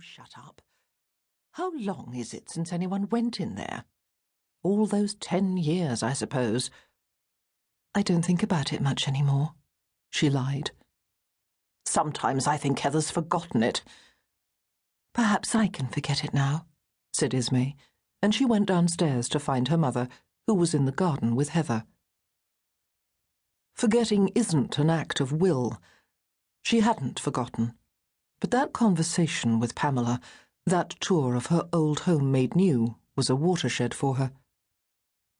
shut up. How long is it since anyone went in there? All those 10 years, I suppose. I don't think about it much anymore, she lied. Sometimes I think Heather's forgotten it. Perhaps I can forget it now, said Ismay, and she went downstairs to find her mother, who was in the garden with Heather. Forgetting isn't an act of will. She hadn't forgotten. But that conversation with Pamela, that tour of her old home made new, was a watershed for her.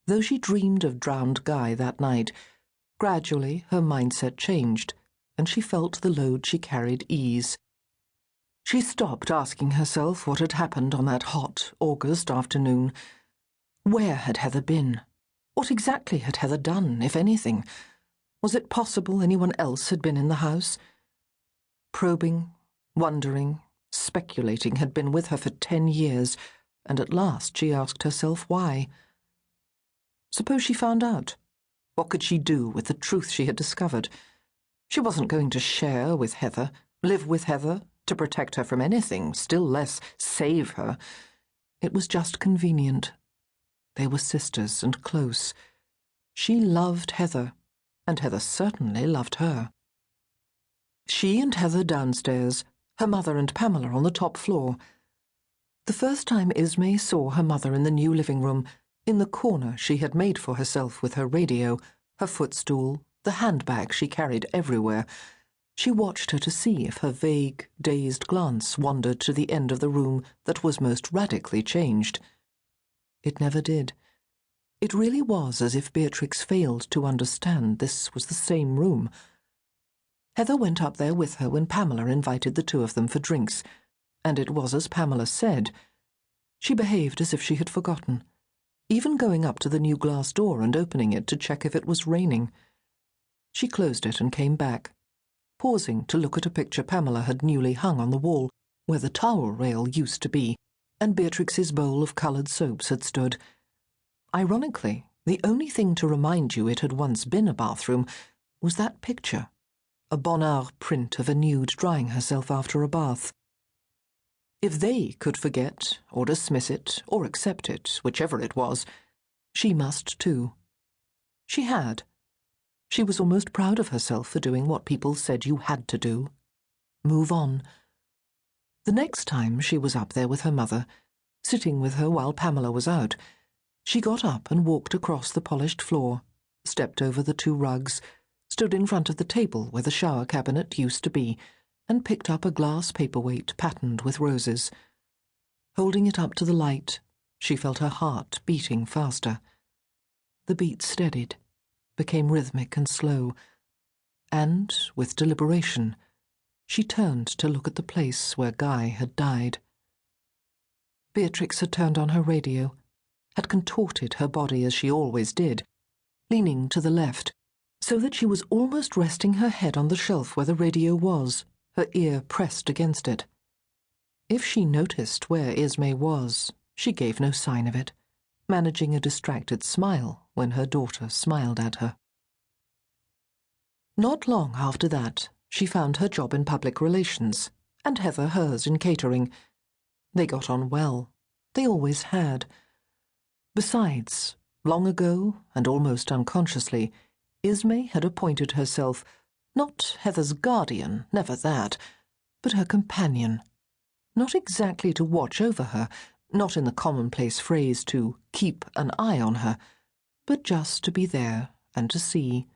Though she dreamed of drowned Guy that night, gradually her mindset changed, and she felt the load she carried ease. She stopped asking herself what had happened on that hot August afternoon. Where had Heather been? What exactly had Heather done, if anything? Was it possible anyone else had been in the house? Probing, wondering, speculating had been with her for 10 years, and at last she asked herself why. Suppose she found out? What could she do with the truth she had discovered? She wasn't going to share with Heather, live with Heather, to protect her from anything, still less save her. It was just convenient. They were sisters and close. She loved Heather, and Heather certainly loved her. She and Heather downstairs, her mother and Pamela on the top floor. The first time Ismay saw her mother in the new living room, in the corner she had made for herself with her radio, her footstool, the handbag she carried everywhere, she watched her to see if her vague, dazed glance wandered to the end of the room that was most radically changed. It never did. It really was as if Beatrix failed to understand this was the same room. Heather went up there with her when Pamela invited the two of them for drinks, and it was as Pamela said. She behaved as if she had forgotten, even going up to the new glass door and opening it to check if it was raining. She closed it and came back, pausing to look at a picture Pamela had newly hung on the wall, where the towel rail used to be, and Beatrix's bowl of coloured soaps had stood. Ironically, the only thing to remind you it had once been a bathroom was that picture, a Bonnard print of a nude drying herself after a bath. If they could forget, or dismiss it, or accept it, whichever it was, she must too. She had. She was almost proud of herself for doing what people said you had to do. Move on. The next time she was up there with her mother, sitting with her while Pamela was out, she got up and walked across the polished floor, stepped over the 2 rugs, stood in front of the table where the shower cabinet used to be, and picked up a glass paperweight patterned with roses. Holding it up to the light, she felt her heart beating faster. The beat steadied, became rhythmic and slow, and, with deliberation, she turned to look at the place where Guy had died. Beatrix had turned on her radio, had contorted her body as she always did, leaning to the left, so that she was almost resting her head on the shelf where the radio was, her ear pressed against it. If she noticed where Ismay was, she gave no sign of it, managing a distracted smile when her daughter smiled at her. Not long after that, she found her job in public relations, and Heather hers in catering. They got on well. They always had. Besides, long ago, and almost unconsciously, Ismay had appointed herself, not Heather's guardian, never that, but her companion. Not exactly to watch over her, not in the commonplace phrase to keep an eye on her, but just to be there and to see.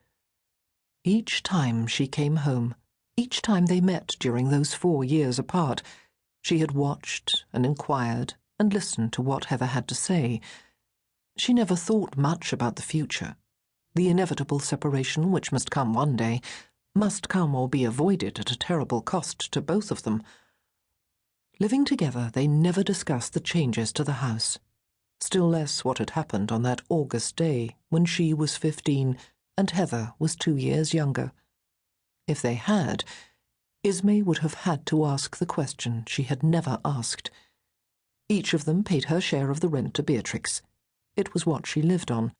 Each time she came home, each time they met during those 4 years apart, she had watched and inquired and listened to what Heather had to say. She never thought much about the future, the inevitable separation which must come one day, must come or be avoided at a terrible cost to both of them. Living together, they never discussed the changes to the house, still less what had happened on that August day when she was 15 and Heather was 2 years younger. If they had, Ismay would have had to ask the question she had never asked. Each of them paid her share of the rent to Beatrix. It was what she lived on.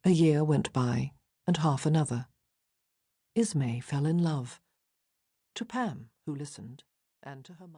A year went by, and half another. Ismay fell in love. To Pam, who listened, and to her mother.